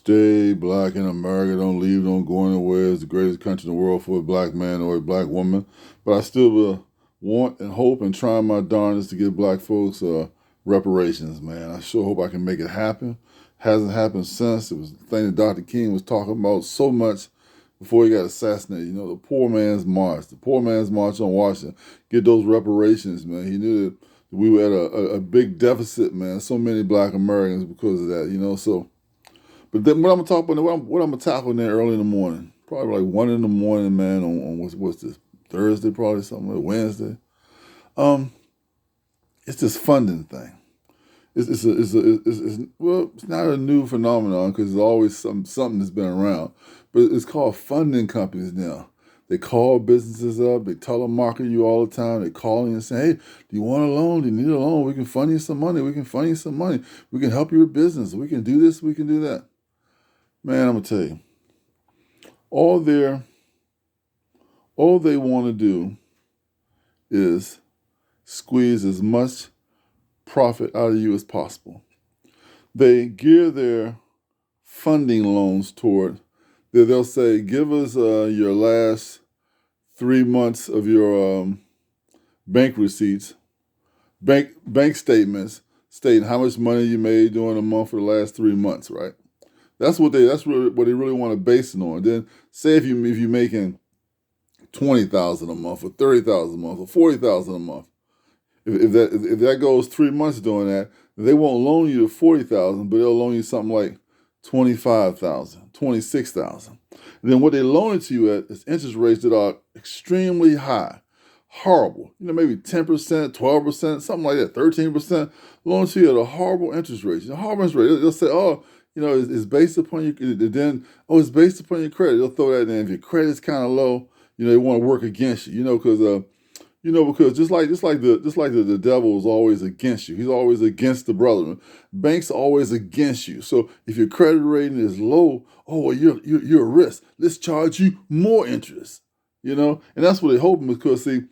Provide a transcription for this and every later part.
stay black in America, don't leave, don't go anywhere. It's the greatest country in the world for a black man or a black woman. But I still will want and hope and try my darndest to get black folks reparations, man. I sure hope I can make it happen. Hasn't happened since. It was the thing that Dr. King was talking about so much before he got assassinated. You know, the poor man's march, on Washington. Get those reparations, man. He knew that we were at a big deficit, man. So many black Americans because of that, you know. So, but then what I'm gonna talk about, what I'm gonna tackle there early in the morning, probably like 1 in the morning, man. On what's this, Thursday, probably something like Wednesday. Um, it's this funding thing. Well, it's not a new phenomenon because there's always something that's been around, but it's called funding companies now. They call businesses up, they telemarket you all the time. They call you and say, "Hey, do you want a loan? Do you need a loan? We can fund you some money. We can fund you some money. We can help your business. We can do this. We can do that." Man, I'm gonna tell you, all they all they want to do is squeeze as much profit out of you as possible. They gear their funding loans toward that. They'll say, "Give us your last 3 months of your bank receipts, bank statements, stating how much money you made during the month for the last 3 months." Right? That's really what they really want to base it on. Then say if you're making 20,000 a month or 30,000 a month or 40,000 a month. If that goes 3 months doing that, they won't loan you the 40,000, but they'll loan you something like 25,000, 26,000. And then what they loan it to you at is interest rates that are extremely high, horrible. You know, maybe 10%, 12%, something like that, 13%. Loan to you at a horrible interest rate. You know, horrible interest rate. They'll say, "Oh, you know, it's based upon your." Then, "Oh, it's based upon your credit." They'll throw that in. If your credit's kind of low, you know, they want to work against you. Because just like the devil is always against you. He's always against the brethren. Banks are always against you. So if your credit rating is low, "Oh, well, you're a risk. Let's charge you more interest." You know, and that's what they're hoping, because see,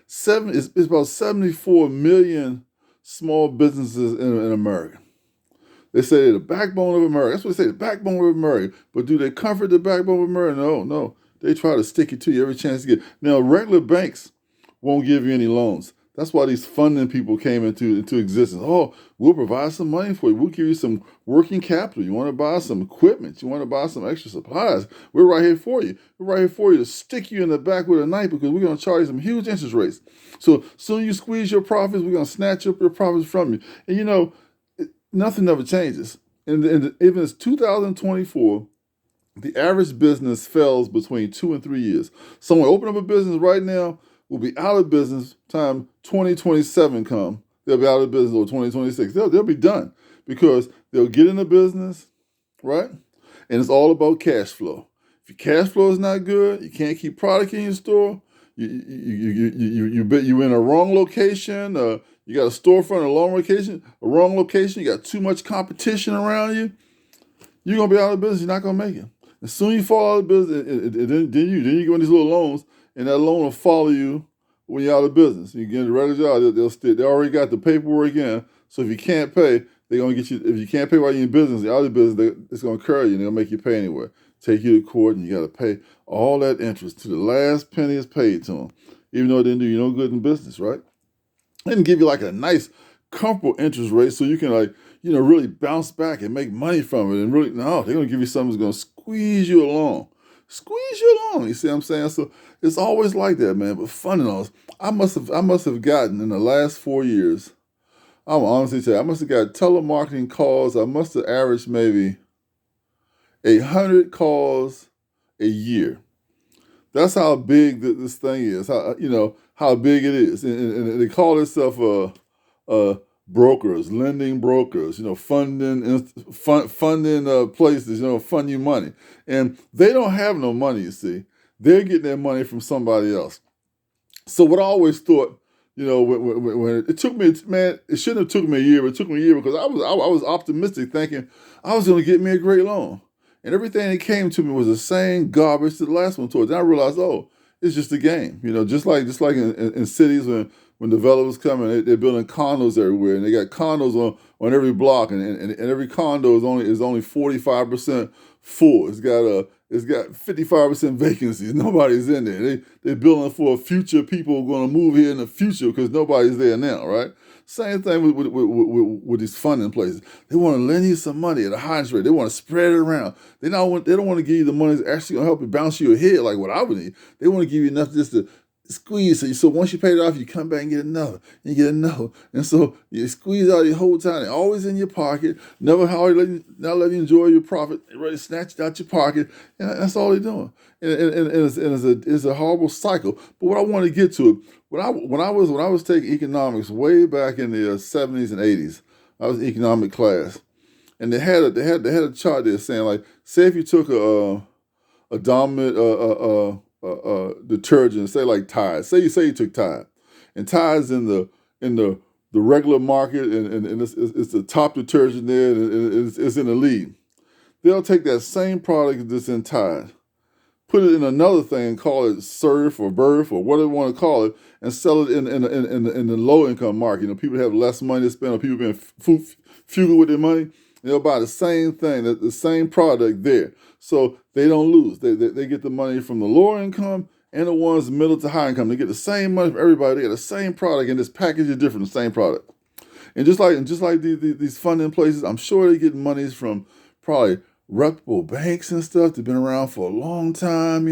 it's about 74 million small businesses in America. They say they're the backbone of America. That's what they say, the backbone of America. But do they comfort the backbone of America? No, no. They try to stick it to you every chance you get. Now, regular banks won't give you any loans. That's why these funding people came into existence. "Oh, we'll provide some money for you. We'll give you some working capital. You want to buy some equipment? You want to buy some extra supplies? We're right here for you. We're right here for you to stick you in the back with a knife, because we're going to charge you some huge interest rates. So soon you squeeze your profits, we're going to snatch up your profits from you." And nothing ever changes. And even as 2024, the average business fails between 2 and 3 years. Someone open up a business right now will be out of business time 2027 come. They'll be out of business, or 2026. They'll be done, because they'll get in the business, right? And it's all about cash flow. If your cash flow is not good, you can't keep product in your store. You in a wrong location. You got a storefront in a wrong location. You got too much competition around you. You're gonna be out of business. You're not gonna make it. As soon as you fall out of business, then you go in these little loans, and that loan will follow you when you're out of business. You get a regular job, they already got the paperwork in. So if you can't pay, they're gonna get you. If you can't pay while you're in business, you're out of business, it's gonna curry you, and they're gonna make you pay anyway. Take you to court, and you gotta pay all that interest to the last penny is paid to them, even though it didn't do you no good in business, right? They didn't give you like a nice, comfortable interest rate so you can really bounce back and make money from it. And really, no, they're gonna give you something that's gonna squeeze you along. Squeeze you along. You see what I'm saying? So it's always like that, man. But fun and all, I must have gotten in the last 4 years. I'm honestly tell you, I must have got telemarketing calls. I must have averaged maybe 100 calls a year. That's how big this thing is. How big it is, and they call themselves brokers, lending brokers. Funding places. Fund you money, and they don't have no money. You see, they're getting their money from somebody else. So what I always thought, when it took me, man, it shouldn't have took me a year, but it took me a year because I was optimistic, thinking I was going to get me a great loan. And everything that came to me was the same garbage that the last one told. Then I realized, oh, it's just a game. Just like in cities, when when developers come in, they're building condos everywhere, and they got condos on every block, and every condo is only 45% full. It's got 55% vacancies. Nobody's in there. They're building for future people who are going to move here in the future because nobody's there now, right? Same thing with these funding places. They want to lend you some money at a high interest rate. They want to spread it around. They don't want to give you the money that's actually going to help you bounce you ahead like what I would need. They want to give you enough just to squeeze. So once you pay it off, you come back and get another, and you get another. And so you squeeze out your whole time. They're always in your pocket. Never not letting you enjoy your profit. They're ready to snatch it out your pocket. And that's all they're doing. And it's a horrible cycle. But what I want to get to, when I was taking economics way back in the 70s and 80s, I was in economic class, and they had a chart there saying, like, say if you took a dominant detergent, say like Tide. Say you took Tide, and Tide's in the regular market, and it's the top detergent there, and it's in the lead. They'll take that same product that's in Tide, put it in another thing, call it Surf or Birth or whatever you want to call it, and sell it in the low income market. People have less money to spend, or people being frugal with their money. They'll buy the same thing, the same product there, so they don't lose. They get the money from the lower income and the ones middle to high income. They get the same money from everybody. They get the same product, and this package is different, the same product. And just like these funding places, I'm sure they get monies from probably reputable banks and stuff. They've been around for a long time,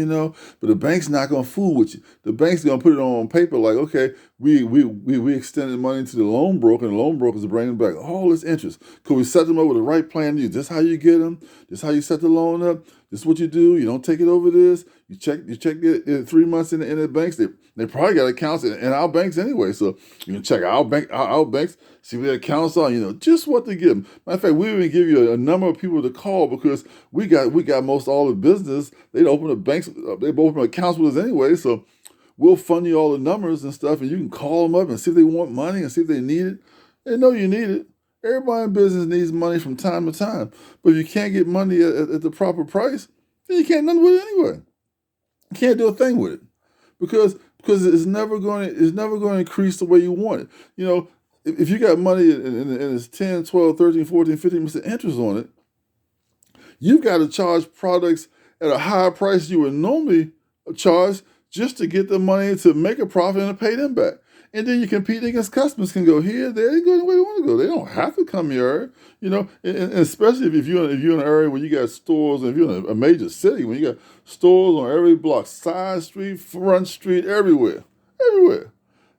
but the bank's not going to fool with you. The bank's going to put it on paper like, okay, we extended money to the loan broker, and the loan broker's bringing back all this interest. Could we set them up with the right plan to you? This is how you get them. This is how you set the loan up. This is what you do. You don't take it over this. You check it 3 months in the banks. They probably got accounts in our banks anyway, so you can check our banks, see what their accounts are. Just what to give them. Matter of fact, we even give you a number of people to call because we got most all the business. They'd open the banks. They open accounts with us anyway, so we'll fund you all the numbers and stuff, and you can call them up and see if they want money and see if they need it. They know you need it. Everybody in business needs money from time to time, but if you can't get money at the proper price, then you can't do nothing with it anyway. You can't do a thing with it because it's never going to increase the way you want it. If you got money and it's 10, 12, 13, 14, 15% interest on it, you've got to charge products at a higher price you would normally charge just to get the money to make a profit and to pay them back. And then you compete against customers can go here, there, they go the way they want to go. They don't have to come here, and especially if you're in an area where you got stores, and if you're in a major city, when you got stores on every block, side street, front street, everywhere.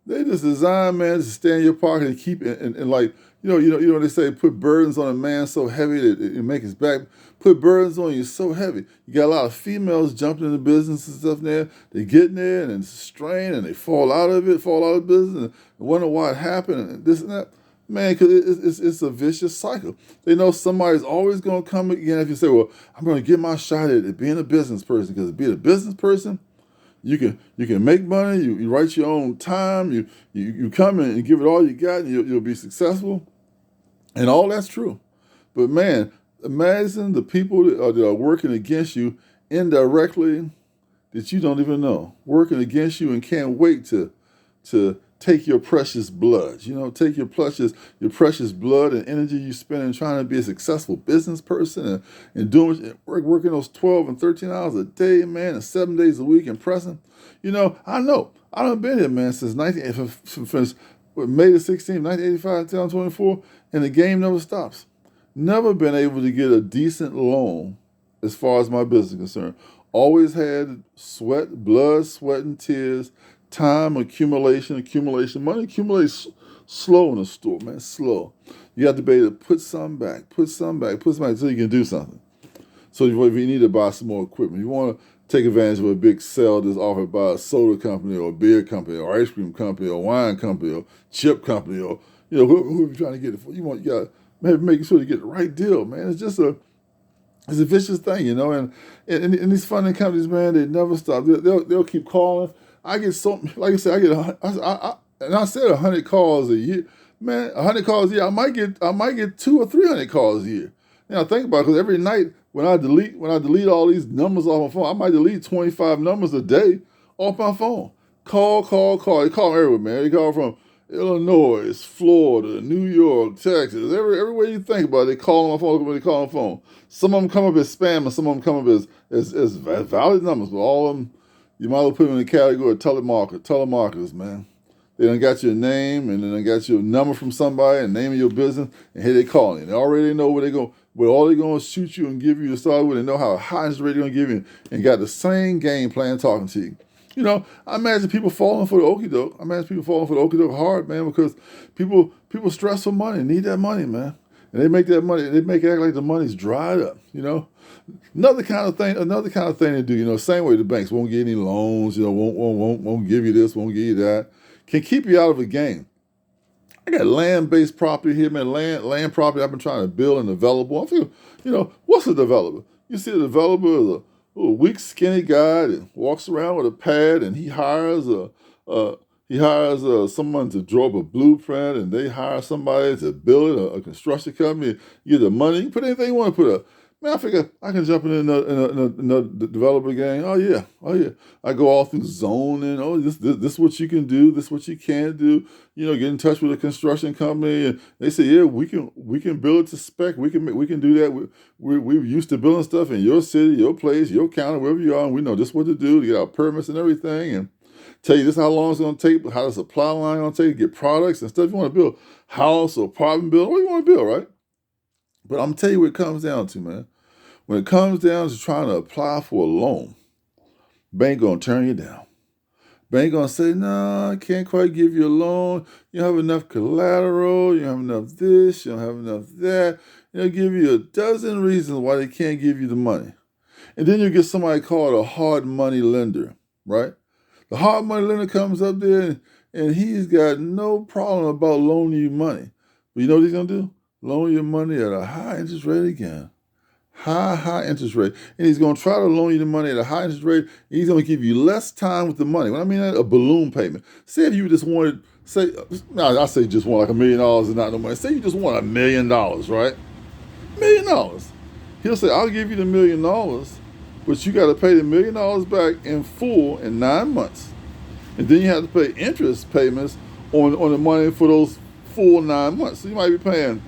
They just design, man, to stay in your pocket and keep it, and like, they say put burdens on a man so heavy that it make his back. Put burdens on you so heavy. You got a lot of females jumping into business and stuff there. They get in there and it's strain, and they fall out of business, and wonder why it happened and this and that. Man, because it's a vicious cycle. They know somebody's always going to come again. If you say, well, I'm going to get my shot at being a business person, because being a business person, you can make money. You write your own time. You come in and give it all you got, and you'll be successful. And all that's true. But man, imagine the people that are working against you indirectly that you don't even know, working against you and can't wait to take your precious blood. Take your precious blood and energy you spend in trying to be a successful business person and working those 12 and 13 hours a day, man, and 7 days a week and pressing. I know. I done been here, man, since May the 16th, 1985, 2024, and the game never stops. Never been able to get a decent loan as far as my business is concerned. Always had blood, sweat, and tears, time accumulation. Money accumulates slow in the store, man, slow. You have to be able to put some back until you can do something. So if you need to buy some more equipment, you want to take advantage of a big sale that's offered by a soda company or a beer company or ice cream company or wine company or chip company or, who are you trying to get it for? You got to maybe make sure you get the right deal, man. It's just it's a vicious thing, and these funding companies, man, they never stop. They'll keep calling. I get so, like I said, I said 100 calls a year, man. 100 calls a year. I might get 200 or 300 calls a year. Think about it, because every night when I delete all these numbers off my phone, I might delete 25 numbers a day off my phone. Call. They call everywhere, man. They call from Illinois, Florida, New York, Texas. Everywhere you think about it, they call on my phone. They call on the phone. Some of them come up as spam, and some of them come up as valid numbers. But all of them, you might as well put them in the category of telemarketers, man. They done got your name, and then they got your number from somebody, and name of your business, and here they calling you. They already know where all they're going to shoot you and give you to start with. They know how high interest rate they're going to give you, and got the same game plan talking to you. I imagine people falling for the okie doke. I imagine people falling for the okie doke hard, man, because people stress for money, need that money, man. And they make that money, they make it act like the money's dried up, Another kind of thing to do, same way the banks won't give any loans, won't give you this, won't give you that. Can keep you out of a game. I got land-based property here, man. Land property I've been trying to build and develop. I feel, what's a developer? You see a developer is a little weak, skinny guy that walks around with a pad, and he hires someone to draw up a blueprint, and they hire somebody to build it, a construction company. You get the money, you can put anything you want to put up. Man, I figure I can jump in a developer game. Oh yeah. I go all through zoning. Oh, this is what you can do. This is what you can't do. Get in touch with a construction company, and they say, yeah, we can build it to spec. We can do that. We're used to building stuff in your city, your place, your county, wherever you are, and we know just what to do to get our permits and everything, and tell you this is how long it's going to take, how the supply line going to take to get products and stuff. If you want to build house or apartment building, what do you want to build, right? But I'm telling you what it comes down to, man. When it comes down to trying to apply for a loan, bank going to turn you down. Bank going to say, no, I can't quite give you a loan. You don't have enough collateral. You don't have enough this. You don't have enough that. They'll give you a dozen reasons why they can't give you the money. And then you get somebody called a hard money lender, right? The hard money lender comes up there, and he's got no problem about loaning you money. But you know what he's going to do? Loan you money at a high interest rate again. High interest rate. And he's going to try to loan you the money at a high interest rate. And he's going to give you less time with the money. When I mean that, a balloon payment. Say if you just wanted, I say just want like $1 million and not no money. Say you just want $1 million, right? $1 million. He'll say, I'll give you the $1 million, but you got to pay the $1 million back in full in 9 months. And then you have to pay interest payments on the money for those full 9 months. So you might be paying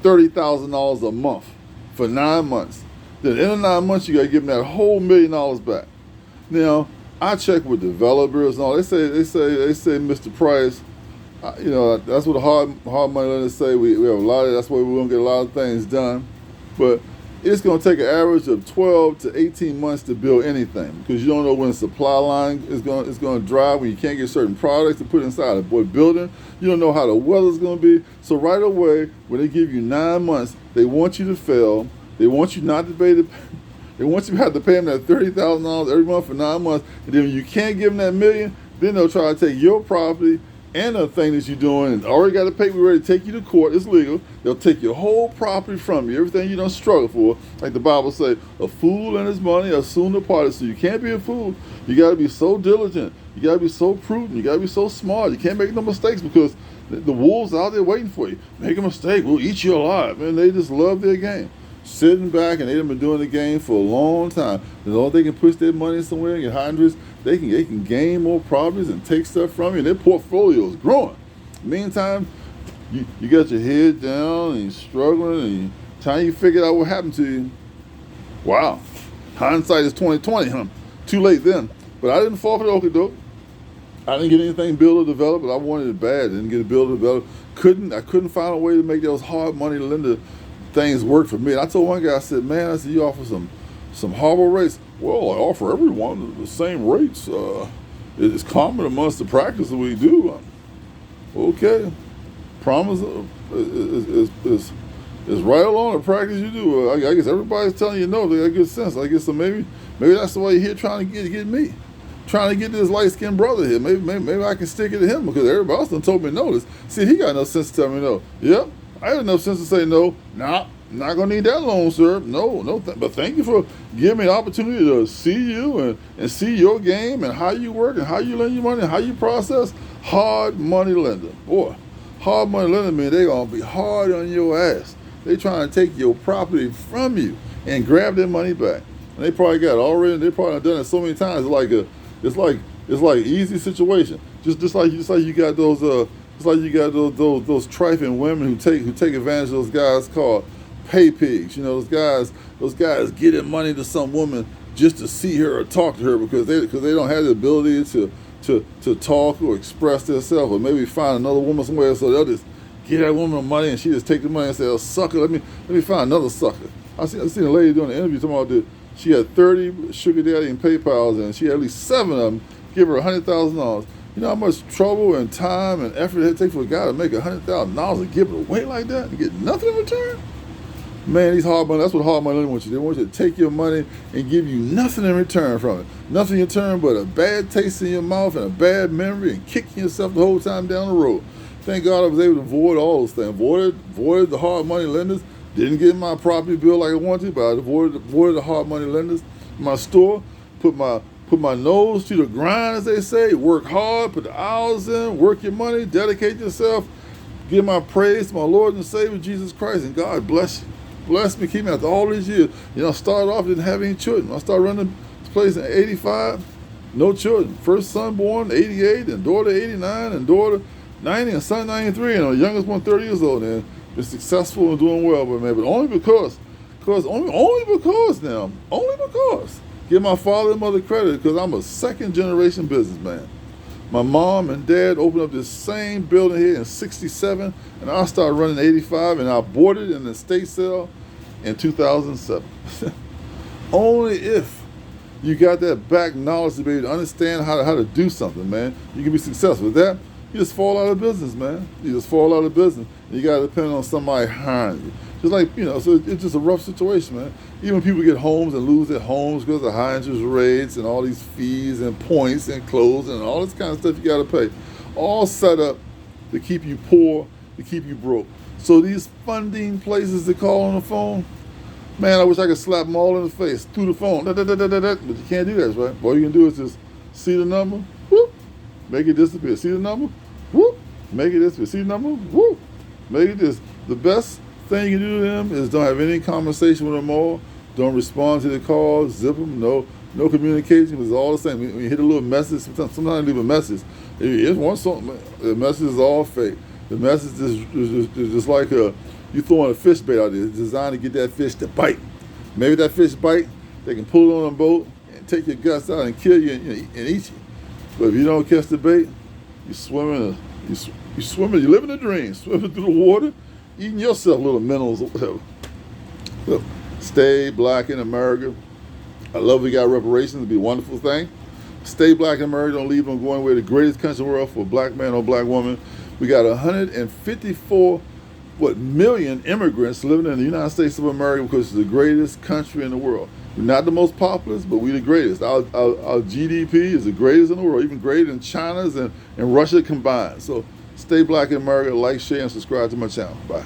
$30,000 a month for 9 months. Then in the 9 months, you got to give them that whole $1 million back. Now, I check with developers and all. They say, Mr. Price, that's what the hard money lenders say. We have a lot of. That's why we're gonna get a lot of things done, but it's gonna take an average of 12 to 18 months to build anything, because you don't know when the supply line is gonna dry, when you can't get certain products to put inside a building. You don't know how the weather's gonna be. So right away, when they give you 9 months, they want you to fail. They want you not to pay They want you to have to pay them that $30,000 every month for 9 months, and then when you can't give them that $1 million, then they'll try to take your property and the thing that you're doing, and already got a paper ready to take you to court. It's legal. They'll take your whole property from you, everything you don't struggle for. Like the Bible says, a fool and his money are soon departed. So you can't be a fool. You got to be so diligent. You got to be so prudent. You got to be so smart. You can't make no mistakes, because the wolves are out there waiting for you. Make a mistake, we'll eat you alive. Man, they just love their game. Sitting back, and they've been doing the game for a long time. As long as they can push their money somewhere and get hundreds, they can gain more properties and take stuff from you, and their portfolio is growing. Meantime, you got your head down and you're struggling, and time you figure out what happened to you. Wow, hindsight is 20/20, huh? Too late then. But I didn't fall for the okie doke. I didn't get anything built or developed, but I wanted it bad. I didn't get it built or developed. I couldn't find a way to make those hard money lender things work for me. And I told one guy, I said, man, you offer some horrible rates. Well, I offer everyone the same rates. It's common amongst the practice that we do. Okay. Promise is right along the practice you do. I guess everybody's telling you no. They got good sense. I guess so. Maybe that's the way you're here trying to get me. Trying to get this light-skinned brother here. Maybe I can stick it to him, because everybody else done told me no. See, he got no sense to tell me no. Yep. I had enough sense to say no. Nah, not gonna need that loan, sir. No. But thank you for giving me the opportunity to see you and see your game and how you work and how you lend your money and how you process. Hard money lender, boy. Hard money lender mean they gonna be hard on your ass. They trying to take your property from you and grab their money back. And they probably got it already. They probably done it so many times. It's It's like easy situation. Just like you got those it's like you got those trifling women who take advantage of those guys called pay pigs. You know, those guys getting money to some woman just to see her or talk to her because they don't have the ability to talk or express themselves, or maybe find another woman somewhere, so they'll just get that woman the money and she just take the money and say, "Oh, sucker, let me find another sucker." I seen a lady doing an interview talking about that she had 30 sugar daddy and PayPals, and she had at least 7 of them give her $100,000. You know how much trouble and time and effort it takes for a guy to make $100,000 and give it away like that and get nothing in return? Man, these hard money, that's what hard money wants you. They want you to take your money and give you nothing in return from it. Nothing in return but a bad taste in your mouth and a bad memory and kicking yourself the whole time down the road. Thank God I was able to avoid all those things. Avoided the hard money lenders. Didn't get my property bill like I wanted, but I avoided the hard money lenders. My store, put my nose to the grind, as they say. Work hard, put the hours in, work your money, dedicate yourself. Give my praise to my Lord and Savior Jesus Christ, and God bless you. Bless me, keep me after all these years. You know, I started off, didn't have any children. I started running this place in 85, no children. First son born 88, and daughter 89, and daughter 90, and son 93, and the youngest one 30 years old. And been successful and doing well, but only because give my father and mother credit, because I'm a second generation businessman. My mom and dad opened up this same building here in '67, and I started running in '85, and I bought it in the estate sale in 2007. Only if you got that back knowledge to be able to understand how to do something, man, you can be successful. With that, you just fall out of business, man. You just fall out of business. You got to depend on somebody hiring you. Just like, you know, so it's just a rough situation, man. Even people get homes and lose their homes because of high interest rates and all these fees and points and closing and all this kind of stuff you got to pay. All set up to keep you poor, to keep you broke. So these funding places that call on the phone, man, I wish I could slap them all in the face through the phone. But you can't do that, right? All you can do is just see the number, whoop, make it disappear. See the number, whoop, make it disappear. See the number, whoop, make it disappear. The best thing you can do to them is don't have any conversation with them all. Don't respond to the calls. Zip them. No communication. It's all the same. When you hit a little message, sometimes I leave a message. It's one song. The message is all fake. The message is just like you throwing a fish bait out there. It's designed to get that fish to bite. Maybe that fish bite, they can pull it on a boat and take your guts out and kill you and eat you. But if you don't catch the bait, you're swimming. You living a dream. Swimming through the water, eating yourself little minnows or whatever. Look, stay black in America. I love we got reparations. It'd be a wonderful thing. Stay black in America. Don't leave them going away. The greatest country in the world for a black man or black woman. We got 154 million immigrants living in the United States of America because it's the greatest country in the world. We're not the most populous, but we're the greatest. Our GDP is the greatest in the world, even greater than China's and Russia combined. So stay black in America. Like, share, and subscribe to my channel. Bye.